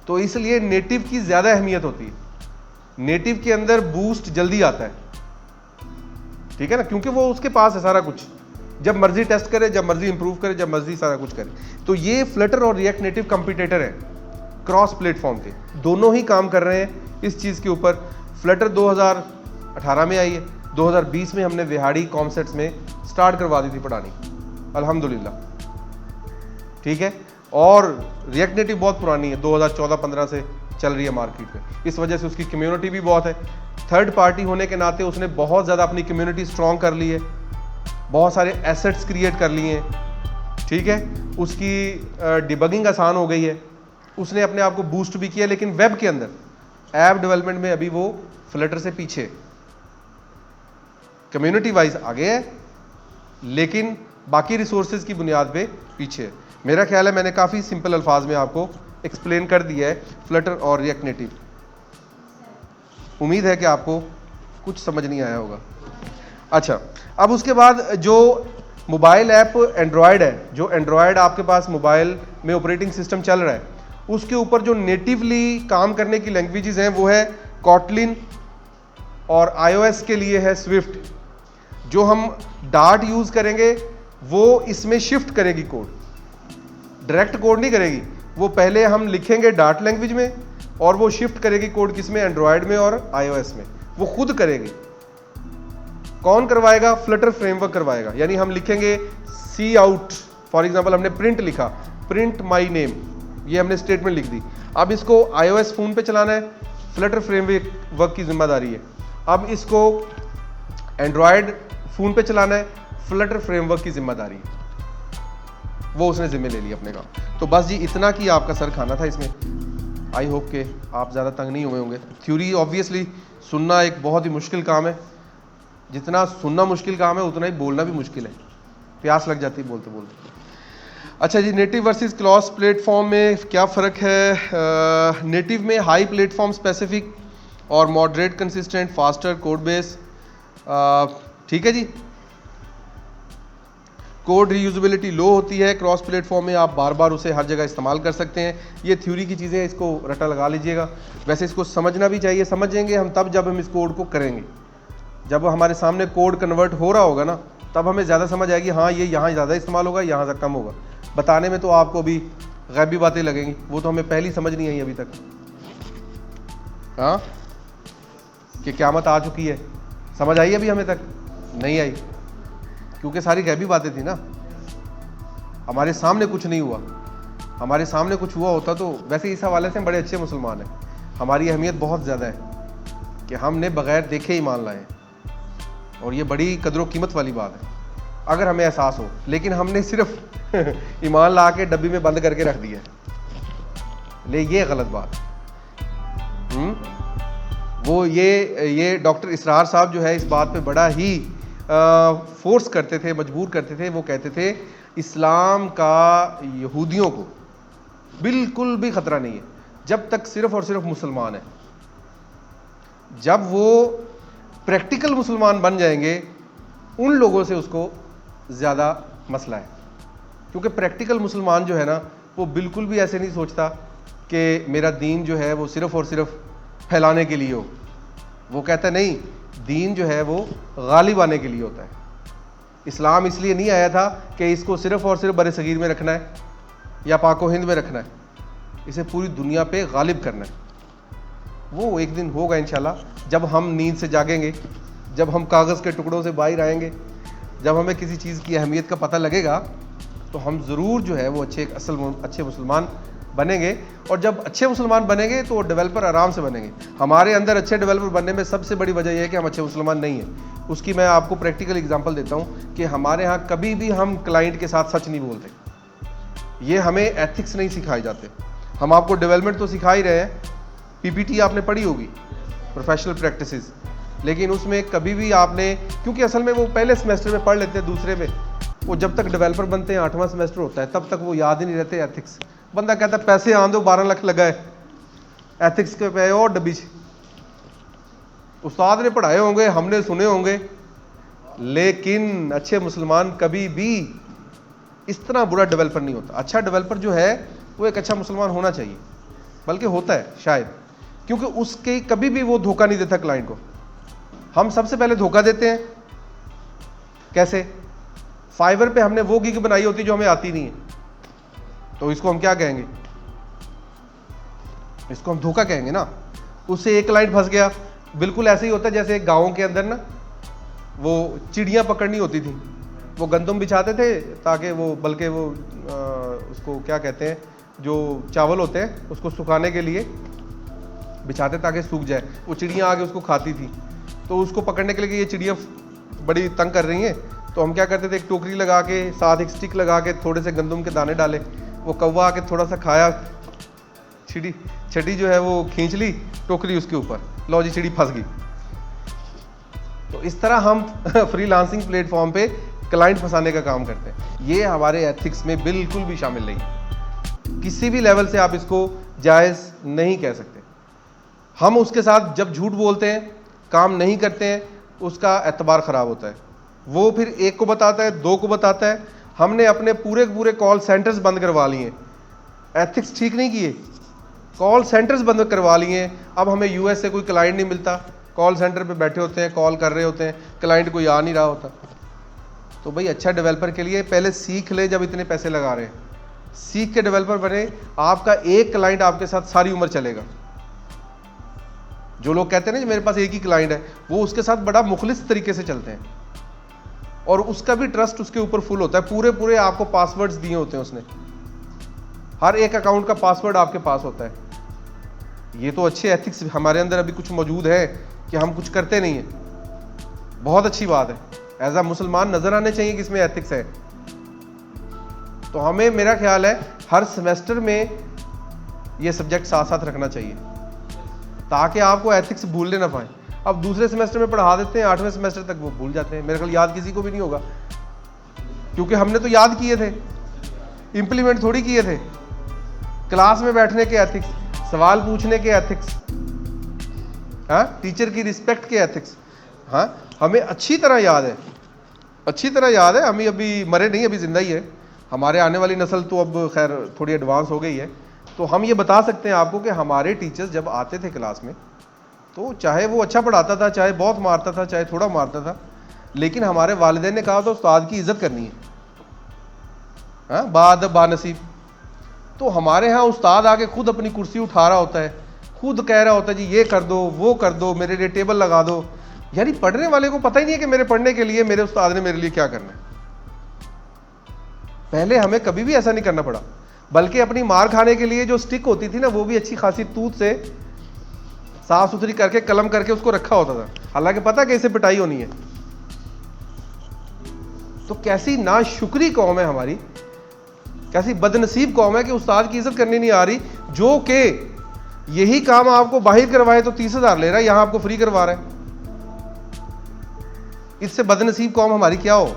तो इसलिए नेटिव की ज़्यादा अहमियत होती है। नेटिव के अंदर बूस्ट जल्दी आता है, ठीक है ना, क्योंकि वो उसके पास है सारा कुछ, जब मर्जी टेस्ट करे, जब मर्जी इंप्रूव करे, जब मर्जी सारा कुछ करे। तो ये फ्लटर और रिएक्ट नेटिव कंपटीटर है क्रॉस प्लेटफॉर्म के, दोनों ही काम कर रहे हैं इस चीज़ के ऊपर। फ्लटर 2018 में आई है, 2020 में हमने विहाड़ी कॉमसेट्स में स्टार्ट करवा दी थी पढ़ानी, अल्हम्दुलिल्लाह, ठीक है। और रिएक्ट नेटिव बहुत पुरानी है, 2014-15 से चल रही है मार्केट में, इस वजह से उसकी कम्युनिटी भी बहुत है। थर्ड पार्टी होने के नाते उसने बहुत ज़्यादा अपनी कम्युनिटी स्ट्रॉन्ग कर ली है, बहुत सारे एसेट्स क्रिएट कर लिए हैं, ठीक है। उसकी डिबगिंग आसान हो गई है, उसने अपने आप को बूस्ट भी किया। लेकिन वेब के अंदर ऐप डेवलपमेंट में अभी वो फ्लटर से पीछे, कम्युनिटी वाइज आगे है, लेकिन बाकी रिसोर्सेज की बुनियाद पे पीछे है। मेरा ख्याल है मैंने काफ़ी सिंपल अल्फाज में आपको एक्सप्लेन कर दिया है फ्लटर और रिएक्ट नेटिव। उम्मीद है कि आपको कुछ समझ नहीं आया होगा। अच्छा, अब उसके बाद जो मोबाइल ऐप एंड्रॉयड है, जो एंड्रॉयड आपके पास मोबाइल में ऑपरेटिंग सिस्टम चल रहा है, उसके ऊपर जो नेटिवली काम करने की लैंग्वेजेस हैं वो है कॉटलिन, और iOS के लिए है स्विफ्ट। जो हम डार्ट यूज़ करेंगे वो इसमें शिफ्ट करेगी कोड, डायरेक्ट कोड नहीं करेगी। वो पहले हम लिखेंगे डार्ट लैंग्वेज में और वो शिफ्ट करेगी कोड किसमें? एंड्रॉयड में और iOS में, वो खुद करेगी। कौन करवाएगा? फ्लटर फ्रेमवर्क करवाएगा। यानी हम लिखेंगे सी आउट, फॉर एग्जांपल हमने प्रिंट लिखा, प्रिंट माई नेम, ये हमने स्टेटमेंट लिख दी। अब इसको iOS फ़ोन पे चलाना है, फ्लटर फ्रेमवर्क की जिम्मेदारी है। अब इसको एंड्रॉयड फ़ोन पे चलाना है, फ्लटर फ्रेमवर्क की जिम्मेदारी है। वो उसने जिम्मे ले लिया अपने काम। तो बस जी इतना कि आपका सर खाना था इसमें। आई होप के आप ज़्यादा तंग नहीं हुए होंगे। थ्योरी ऑब्वियसली सुनना एक बहुत ही मुश्किल काम है, जितना सुनना मुश्किल काम है उतना ही बोलना भी मुश्किल है, प्यास लग जाती है बोलते बोलते। अच्छा जी, नेटिव वर्सेस क्रॉस प्लेटफॉर्म में क्या फ़र्क है? नेटिव में हाई प्लेटफॉर्म स्पेसिफिक और moderate consistent faster code base, ठीक है जी। कोड रीयूजेबिलिटी लो होती है, क्रॉस प्लेटफॉर्म में आप बार बार उसे हर जगह इस्तेमाल कर सकते हैं। ये थ्योरी की चीज़ें, इसको रटा लगा लीजिएगा। वैसे इसको समझना भी चाहिए, समझेंगे हम तब जब हम इस कोड को करेंगे। जब हमारे सामने कोड कन्वर्ट हो रहा होगा ना, तब हमें ज़्यादा समझ आएगी, हाँ ये यहाँ ज़्यादा इस्तेमाल होगा, यहाँ से कम होगा। बताने में तो आपको भी गैबी बातें लगेंगी, वो तो हमें पहली समझ नहीं आई अभी तक। हाँ कि क़यामत आ चुकी है, समझ आई अभी हमें तक नहीं आई, क्योंकि सारी गैबी बातें थी ना, हमारे सामने कुछ नहीं हुआ। हमारे सामने कुछ हुआ होता तो, वैसे इस हवाले से हम बड़े अच्छे मुसलमान हैं, हमारी अहमियत बहुत ज़्यादा है कि हमने बग़ैर देखे ईमान लाए, और ये बड़ी कदर कीमत वाली बात है अगर हमें एहसास हो। लेकिन हमने सिर्फ ईमान ला के डब्बी में बंद करके रख दिया, ले ये गलत बात। वो ये डॉक्टर इसरार साहब जो है इस बात पे बड़ा ही फोर्स करते थे, मजबूर करते थे। वो कहते थे इस्लाम का यहूदियों को बिल्कुल भी ख़तरा नहीं है जब तक सिर्फ़ और सिर्फ मुसलमान है। जब वो प्रैक्टिकल मुसलमान बन जाएंगे, उन लोगों से उसको ज़्यादा मसला है, क्योंकि प्रैक्टिकल मुसलमान जो है ना, वो बिल्कुल भी ऐसे नहीं सोचता कि मेरा दीन जो है वो सिर्फ़ और सिर्फ फैलाने के लिए हो। वो कहता है नहीं, दीन जो है वो गालिब आने के लिए होता है। इस्लाम इसलिए नहीं आया था कि इसको सिर्फ़ और सिर्फ बरे-सगीर में रखना है या पाको हिंद में रखना है, इसे पूरी दुनिया पे गालिब करना है। वो एक दिन होगा इंशाल्लाह, जब हम नींद से जागेंगे, जब हम कागज़ के टुकड़ों से बाहर आएंगे, जब हमें किसी चीज़ की अहमियत का पता लगेगा, तो हम ज़रूर जो है वो अच्छे मुसलमान बनेंगे। और जब अच्छे मुसलमान बनेंगे तो डेवलपर आराम से बनेंगे। हमारे अंदर अच्छे डेवलपर बनने में सबसे बड़ी वजह यह है कि हम अच्छे मुसलमान नहीं हैं। उसकी मैं आपको प्रैक्टिकल एग्जांपल देता हूँ कि हमारे यहाँ कभी भी हम क्लाइंट के साथ सच नहीं बोलते। ये हमें एथिक्स नहीं सिखाए जाते। हम आपको डेवलपमेंट तो सिखा ही रहे हैं, पीपीटी आपने पढ़ी होगी, प्रोफेशनल प्रैक्टिसेस, लेकिन उसमें कभी भी आपने, क्योंकि असल में वो पहले सेमेस्टर में पढ़ लेते हैं, दूसरे में वो जब तक डेवलपर बनते हैं 8वां सेमेस्टर होता है, तब तक वो याद ही नहीं रहते एथिक्स। बंदा कहता है पैसे आन दो, 12 लाख लगा है, एथिक्स के पे और डब्बी। उस्ताद ने पढ़ाए होंगे, हमने सुने होंगे, लेकिन अच्छे मुसलमान कभी भी इस तरह बुरा डेवलपर नहीं होता। अच्छा डेवलपर जो है वो एक अच्छा मुसलमान होना चाहिए, बल्कि होता है शायद, क्योंकि उसके कभी भी वो धोखा नहीं देता क्लाइंट को। हम सबसे पहले धोखा देते हैं, कैसे? फाइवर पे हमने वो गिग बनाई होती जो हमें आती नहीं है, तो इसको हम क्या कहेंगे? इसको हम धोखा कहेंगे ना। उससे एक क्लाइंट फंस गया। बिल्कुल ऐसे ही होता है जैसे गाँव के अंदर ना वो चिड़ियाँ पकड़नी होती थी, वो गंदम बिछाते थे ताकि वो, बल्कि वो उसको क्या कहते हैं, जो चावल होते हैं उसको सुखाने के लिए बिछाते ताकि सूख जाए। वो चिड़ियाँ आके उसको खाती थी, तो उसको पकड़ने के लिए कि ये चिड़ियाँ बड़ी तंग कर रही हैं, तो हम क्या करते थे, एक टोकरी लगा के साथ एक स्टिक लगा के थोड़े से गंदम के दाने डाले, वो कौवा आके थोड़ा सा खाया, छड़ी जो है वो खींच ली टोकरी उसके ऊपर, लो जी चिड़ी फंस गई। तो इस तरह हम फ्रीलांसिंग प्लेटफॉर्म पे क्लाइंट फंसाने का काम करते हैं। ये हमारे एथिक्स में बिल्कुल भी शामिल नहीं है। किसी भी लेवल से आप इसको जायज़ नहीं कह सकते। हम उसके साथ जब झूठ बोलते हैं, काम नहीं करते हैं, उसका एतबार ख़राब होता है। वो फिर एक को बताता है, दो को बताता है। हमने अपने पूरे कॉल सेंटर्स बंद करवा लिए, एथिक्स ठीक नहीं किए, कॉल सेंटर्स बंद करवा लिए। अब हमें यूएस से कोई क्लाइंट नहीं मिलता, कॉल सेंटर पे बैठे होते हैं, कॉल कर रहे होते हैं, क्लाइंट कोई आ नहीं रहा होता। तो भाई अच्छा डेवलपर के लिए पहले सीख ले, जब इतने पैसे लगा रहे हैं, सीख के डेवलपर बने। आपका एक क्लाइंट आपके साथ सारी उम्र चलेगा। जो लोग कहते हैं ना मेरे पास एक ही क्लाइंट है, वो उसके साथ बड़ा मुखलिस तरीके से चलते हैं और उसका भी ट्रस्ट उसके ऊपर फुल होता है। पूरे आपको पासवर्ड्स दिए होते हैं उसने, हर एक अकाउंट का पासवर्ड आपके पास होता है। ये तो अच्छे एथिक्स हमारे अंदर अभी कुछ मौजूद है कि हम कुछ करते नहीं है, बहुत अच्छी बात है। एज अ मुसलमान नजर आने चाहिए कि इसमें एथिक्स है। तो हमें, मेरा ख्याल है हर सेमेस्टर में ये सब्जेक्ट साथ साथ रखना चाहिए ताकि आपको एथिक्स भूलने ना पाए। अब दूसरे सेमेस्टर में पढ़ा देते हैं, 8वें सेमेस्टर तक वो भूल जाते हैं। मेरे ख्याल याद किसी को भी नहीं होगा, क्योंकि हमने तो याद किए थे, इंप्लीमेंट थोड़ी किए थे। क्लास में बैठने के एथिक्स, सवाल पूछने के एथिक्स, हाँ, टीचर की रिस्पेक्ट के एथिक्स, हाँ, हमें अच्छी तरह याद है, अच्छी तरह याद है। हम अभी मरे नहीं, अभी जिंदा ही है। हमारे आने वाली नस्ल तो अब खैर थोड़ी एडवांस हो गई है, तो हम ये बता सकते हैं आपको कि हमारे टीचर्स जब आते थे क्लास में, तो चाहे वो अच्छा पढ़ाता था, चाहे बहुत मारता था, चाहे थोड़ा मारता था, लेकिन हमारे वालिदैन ने कहा था उस्ताद की इज्जत करनी है, हाँ, बाअदब बानसीब। तो हमारे यहाँ उस्ताद आके खुद अपनी कुर्सी उठा रहा होता है, खुद कह रहा होता है जी ये कर दो, वो कर दो, मेरे लिए टेबल लगा दो। यानी पढ़ने वाले को पता ही नहीं है कि मेरे पढ़ने के लिए मेरे उस्ताद ने मेरे लिए क्या करना है। पहले हमें कभी भी ऐसा नहीं करना पड़ा, बल्कि अपनी मार खाने के लिए जो स्टिक होती थी ना, वो भी अच्छी खासी तूत से साफ सुथरी करके कलम करके उसको रखा होता था, हालांकि पता कैसे पिटाई होनी है। तो कैसी नाशुक्री कौम है हमारी, कैसी बदनसीब कौम है कि उस्ताद की इज्जत करनी नहीं आ रही, जो कि यही काम आपको बाहर करवाए तो 30,000 ले रहा है, यहां आपको फ्री करवा रहा है। इससे बदनसीब कौम हमारी क्या हो,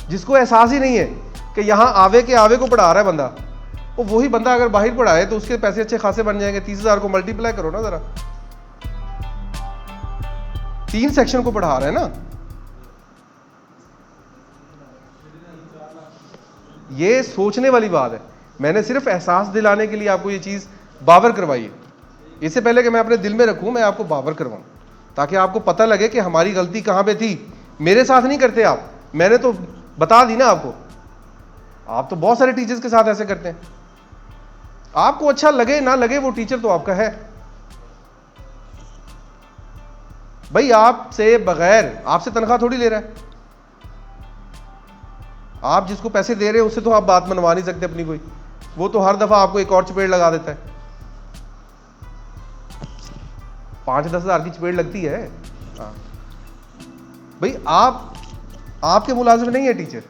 जिसको एहसास ही नहीं है कि यहां आवे के आवे को पढ़ा रहा है बंदा, वो वही बंदा अगर बाहर पढ़ाए तो उसके पैसे अच्छे खासे बन जाएंगे। 30,000 को मल्टीप्लाई करो ना जरा, 3 सेक्शन को पढ़ा रहा है ना। ये सोचने वाली बात है। मैंने सिर्फ एहसास दिलाने के लिए आपको ये चीज बावर करवाई है। इससे पहले कि मैं अपने दिल में रखूं, मैं आपको बावर करवाऊं, ताकि आपको पता लगे कि हमारी गलती कहां पे थी। मेरे साथ नहीं करते आप, मैंने तो बता दी ना आपको। आप तो बहुत सारे टीचर्स के साथ ऐसे करते हैं, आपको अच्छा लगे ना लगे वो टीचर तो आपका है भाई। आपसे बगैर, आपसे तनख्वाह थोड़ी ले रहा है, आप जिसको पैसे दे रहे हैं उससे तो आप बात मनवा नहीं सकते अपनी कोई, वो तो हर दफा आपको एक और चपेट लगा देता है। 5-10 हज़ार की चपेट लगती है। हाँ भाई, आपके मुलाजिम नहीं है टीचर,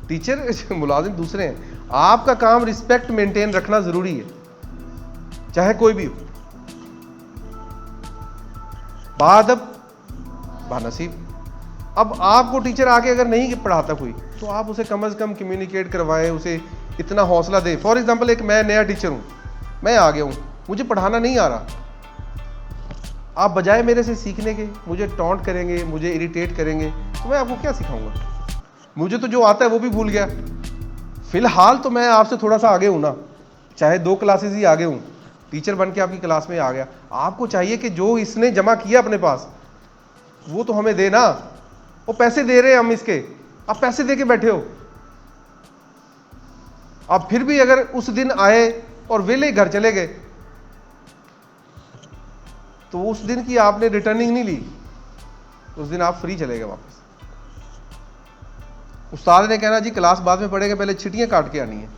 टीचर मुलाजिम दूसरे हैं। आपका काम रिस्पेक्ट मेंटेन रखना जरूरी है, चाहे कोई भी हो। बाअदब बानसीब। अब आपको टीचर आके अगर नहीं पढ़ाता कोई, तो आप उसे कम से कम कम्युनिकेट करवाएं, उसे इतना हौसला दें। फॉर एग्जांपल, एक मैं नया टीचर हूं, मैं आ गया हूं, मुझे पढ़ाना नहीं आ रहा, आप बजाय मेरे से सीखने के मुझे टॉन्ट करेंगे, मुझे इरिटेट करेंगे, तो मैं आपको क्या सिखाऊंगा? मुझे तो जो आता है वो भी भूल गया। फिलहाल तो मैं आपसे थोड़ा सा आगे हूं ना, चाहे 2 क्लासेस ही आगे हूं, टीचर बन के आपकी क्लास में आ गया। आपको चाहिए कि जो इसने जमा किया अपने पास वो तो हमें देना। वो पैसे दे रहे हैं हम इसके, आप पैसे दे के बैठे हो, आप फिर भी अगर उस दिन आए और वेले घर चले गए तो उस दिन की आपने रिटर्निंग नहीं ली, उस दिन आप फ्री चले गए वापस। उस्ताद ने कहना जी क्लास बाद में पढ़ेगा, पहले छिटियां काट के आनी है,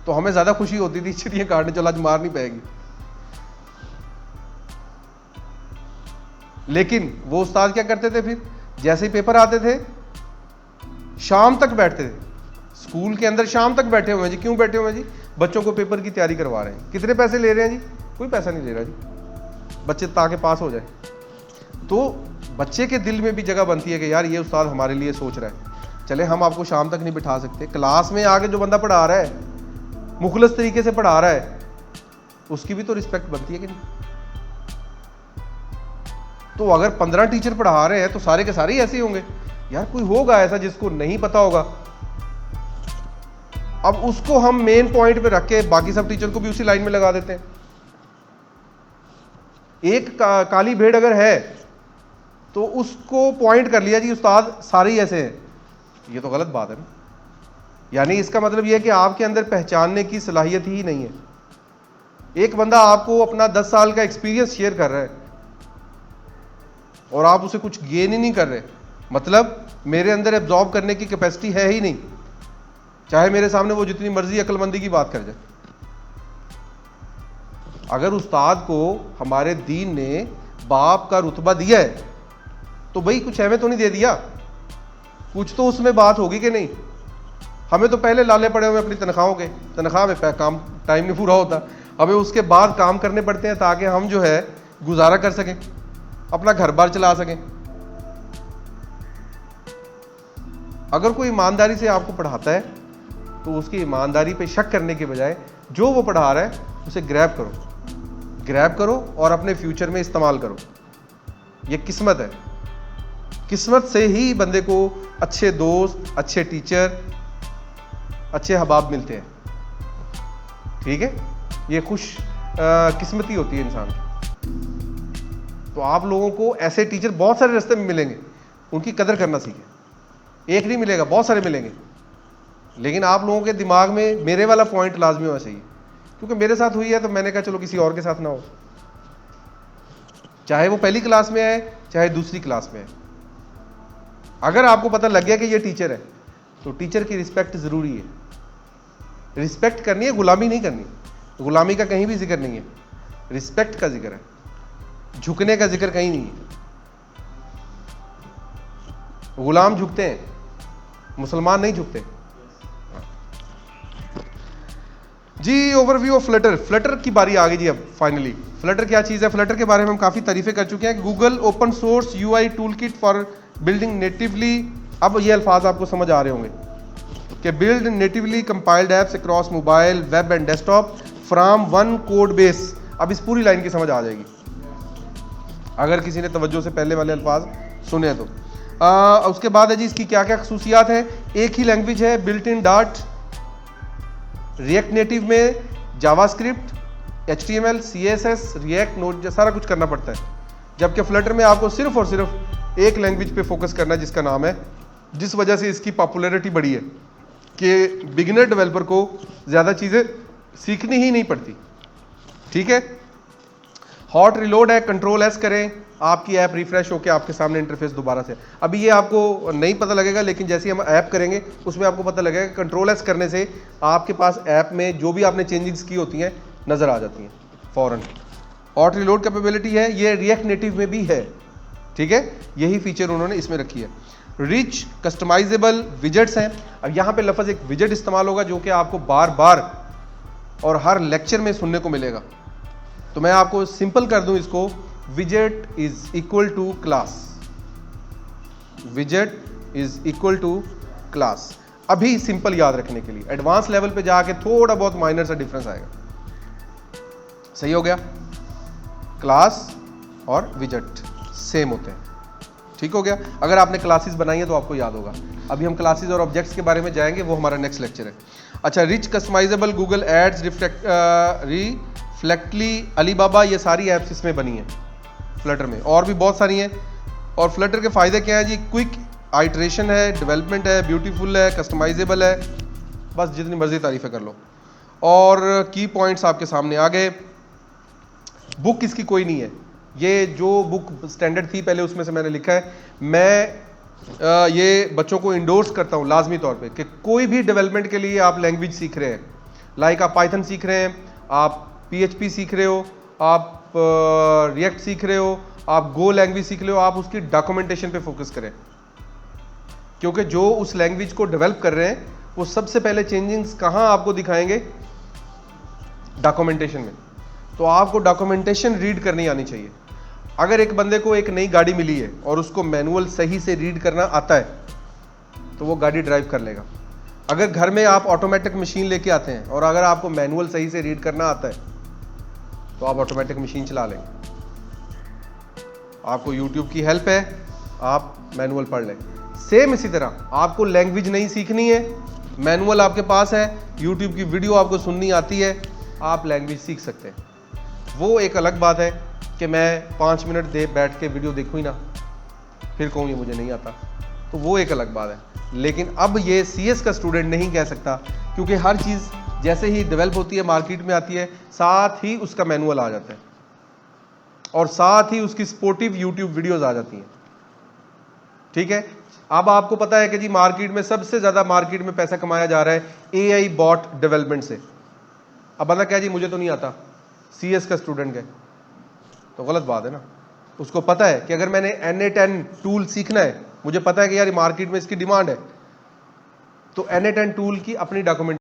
तो हमें ज्यादा खुशी होती थी छिटियां काटने, चलो आज मार नहीं पाएगी। लेकिन वो उस्ताद क्या करते थे, फिर जैसे ही पेपर आते थे शाम तक बैठते थे स्कूल के अंदर, शाम तक बैठे हुए हैं जी। क्यों बैठे हुए हैं जी? बच्चों को पेपर की तैयारी करवा रहे हैं। कितने पैसे ले रहे हैं जी? कोई पैसा नहीं ले रहा जी, बच्चे ताकि पास हो जाए। तो बच्चे के दिल में भी जगह बनती है कि यार ये उस्ताद हमारे लिए सोच रहा है। चले हम आपको शाम तक नहीं बिठा सकते, क्लास में आगे जो बंदा पढ़ा रहा है, मुखलस तरीके से पढ़ा रहा है, उसकी भी तो रिस्पेक्ट बनती है कि नहीं? तो अगर 15 टीचर पढ़ा रहे हैं तो सारे के सारे ही ऐसे ही होंगे यार? कोई होगा ऐसा जिसको नहीं पता होगा। अब उसको हम मेन पॉइंट पे रख के बाकी सब टीचर को भी उसी लाइन में लगा देते हैं। एक काली भेड़ अगर है तो उसको पॉइंट कर लिया जी उस्ताद सारे ही ऐसे हैं, ये तो गलत बात है ना। यानी इसका मतलब ये है कि आपके अंदर पहचानने की सलाहियत ही नहीं है। एक बंदा आपको अपना 10 साल का एक्सपीरियंस शेयर कर रहा है और आप उसे कुछ गेन ही नहीं कर रहे, मतलब मेरे अंदर एब्जॉर्ब करने की कैपेसिटी है ही नहीं, चाहे मेरे सामने वो जितनी मर्जी अक्लमंदी की बात कर जाए। अगर उस्ताद को हमारे दीन ने बाप का रुतबा दिया है तो भाई कुछ हमें तो नहीं दे दिया, कुछ तो उसमें बात होगी कि नहीं। हमें तो पहले लाले पड़े हुए अपनी तनख्वाहों के, तनख्वाह में काम टाइम नहीं पूरा होता, हमें उसके बाद काम करने पड़ते हैं ताकि हम जो है गुजारा कर सकें, अपना घर बार चला सकें। अगर कोई ईमानदारी से आपको पढ़ाता है तो उसकी ईमानदारी पे शक करने के बजाय जो वो पढ़ा रहा है उसे ग्रैब करो और अपने फ्यूचर में इस्तेमाल करो। ये किस्मत है, किस्मत से ही बंदे को अच्छे दोस्त, अच्छे टीचर, अच्छे हबाब मिलते हैं। ठीक है, ये खुश किस्मती होती है इंसान की। तो आप लोगों को ऐसे टीचर बहुत सारे रास्ते में मिलेंगे, उनकी कदर करना सीखें। एक नहीं मिलेगा, बहुत सारे मिलेंगे, लेकिन आप लोगों के दिमाग में मेरे वाला पॉइंट लाजमी होना चाहिए, क्योंकि मेरे साथ हुई है तो मैंने कहा चलो किसी और के साथ ना हो, चाहे वो पहली क्लास में है चाहे दूसरी क्लास में है। अगर आपको पता लग गया कि ये टीचर है तो टीचर की रिस्पेक्ट जरूरी है। रिस्पेक्ट करनी है, गुलामी नहीं करनी। गुलामी का कहीं भी जिक्र नहीं है, रिस्पेक्ट का जिक्र है, झुकने का जिक्र कहीं नहीं है। गुलाम झुकते हैं, मुसलमान नहीं झुकते। जी ओवरव्यू ऑफ फ्लटर। फ्लटर की बारी आ गई जी। अब फाइनली फ्लटर क्या चीज़ है? फ्लटर के बारे में हम काफ़ी तारीफें कर चुके हैं। Google open source UI tool kit for building natively. अब ये अल्फाज आपको समझ आ रहे होंगे कि build natively compiled apps across mobile, web and desktop from one code base. अब इस पूरी लाइन की समझ आ जाएगी अगर किसी ने तवज्जो से पहले वाले अल्फाज सुने तो। उसके बाद है जी इसकी क्या क्या खसूसियात हैं। एक ही लैंग्वेज है, built in Dart. React Native में JavaScript, HTML, CSS, React, Node सारा कुछ करना पड़ता है, जबकि फ्लटर में आपको सिर्फ और सिर्फ एक लैंग्वेज पे फोकस करना है जिसका नाम है, जिस वजह से इसकी पॉपुलैरिटी बढ़ी है कि बिगिनर डेवलपर को ज़्यादा चीज़ें सीखनी ही नहीं पड़ती। ठीक है, हॉट रिलोड है, कंट्रोल S करें, आपकी ऐप रिफ्रेश होकर आपके सामने इंटरफेस दोबारा से। अभी ये आपको नहीं पता लगेगा, लेकिन जैसे ही हम ऐप करेंगे उसमें आपको पता लगेगा कि कंट्रोल S करने से आपके पास ऐप में जो भी आपने चेंजिंग्स की होती हैं नज़र आ जाती हैं फ़ौरन। हॉट रिलोड कैपेबिलिटी है, ये रिएक्ट नेटिव में भी है। ठीक है, यही फीचर उन्होंने इसमें रखी है। रिच कस्टमाइजेबल विजेट्स हैं। अब यहाँ पे लफ्ज़ एक विजेट इस्तेमाल होगा जो कि आपको बार बार और हर लेक्चर में सुनने को मिलेगा, तो मैं आपको सिंपल कर दूं इसको। विजेट इज इक्वल टू क्लास। विजेट इज इक्वल टू क्लास। अभी सिंपल याद रखने के लिए, एडवांस लेवल पे जाके थोड़ा बहुत माइनर सा डिफरेंस आएगा। सही हो गया? क्लास और विजेट सेम होते हैं। ठीक हो गया? अगर आपने क्लासेस बनाई है तो आपको याद होगा। अभी हम क्लासेस और ऑब्जेक्ट्स के बारे में जाएंगे, वो हमारा नेक्स्ट लेक्चर है। अच्छा, rich customisable Google Ads, Reflectly, Alibaba, ये सारी ऐप्स इसमें बनी हैं फ्लटर में, और भी बहुत सारी हैं। और फ्लटर के फ़ायदे क्या हैं जी? क्विक आइट्रेशन है, डेवलपमेंट है, ब्यूटीफुल है, कस्टमाइजेबल है, बस जितनी मर्जी तारीफ़ें कर लो। और की पॉइंट्स आपके सामने आ गए। बुक इसकी कोई नहीं है, ये जो बुक स्टैंडर्ड थी पहले उसमें से मैंने लिखा है। मैं ये बच्चों को इंडोर्स करता हूँ लाजमी तौर पे कि कोई भी डेवलपमेंट के लिए आप लैंग्वेज सीख रहे हैं, लाइक आप पाइथन सीख रहे हैं, आप PHP सीख रहे हो, आप रिएक्ट सीख रहे हो, आप गो लैंग्वेज सीख रहे हो, आप उसकी डॉक्यूमेंटेशन पे फोकस करें, क्योंकि जो उस लैंग्वेज को डेवलप कर रहे हैं वो सबसे पहले चेंजिंग्स कहाँ आपको दिखाएंगे? डॉक्यूमेंटेशन में। तो आपको डॉक्यूमेंटेशन रीड करनी आनी चाहिए। अगर एक बंदे को एक नई गाड़ी मिली है और उसको मैनुअल सही से रीड करना आता है तो वो गाड़ी ड्राइव कर लेगा। अगर घर में आप ऑटोमेटिक मशीन लेके आते हैं और अगर आपको मैनुअल सही से रीड करना आता है तो आप ऑटोमेटिक मशीन चला लेंगे। आपको YouTube की हेल्प है, आप मैनुअल पढ़ लें। सेम इसी तरह आपको लैंग्वेज नहीं सीखनी है, मैनुअल आपके पास है, YouTube की वीडियो आपको सुननी आती है, आप लैंग्वेज सीख सकते हैं। वो एक अलग बात है कि मैं 5 मिनट दे बैठ के वीडियो देखूँ ही ना, फिर कहूँ ये मुझे नहीं आता, तो वो एक अलग बात है। लेकिन अब ये CS का स्टूडेंट नहीं कह सकता, क्योंकि हर चीज़ जैसे ही डेवलप होती है, मार्केट में आती है, साथ ही उसका मैनुअल आ जाता है और साथ ही उसकी सपोर्टिव YouTube वीडियोस आ जाती हैं। ठीक है, अब आपको पता है कि जी मार्केट में सबसे ज़्यादा मार्केट में पैसा कमाया जा रहा है AI बॉट डेवलपमेंट से। अब बंदा क्या जी मुझे तो नहीं आता, CS का स्टूडेंट है, तो गलत बात है ना। उसको पता है कि अगर मैंने NA10 टूल सीखना है, मुझे पता है कि यार मार्केट में इसकी डिमांड है, तो N8N टूल की अपनी डॉक्यूमेंट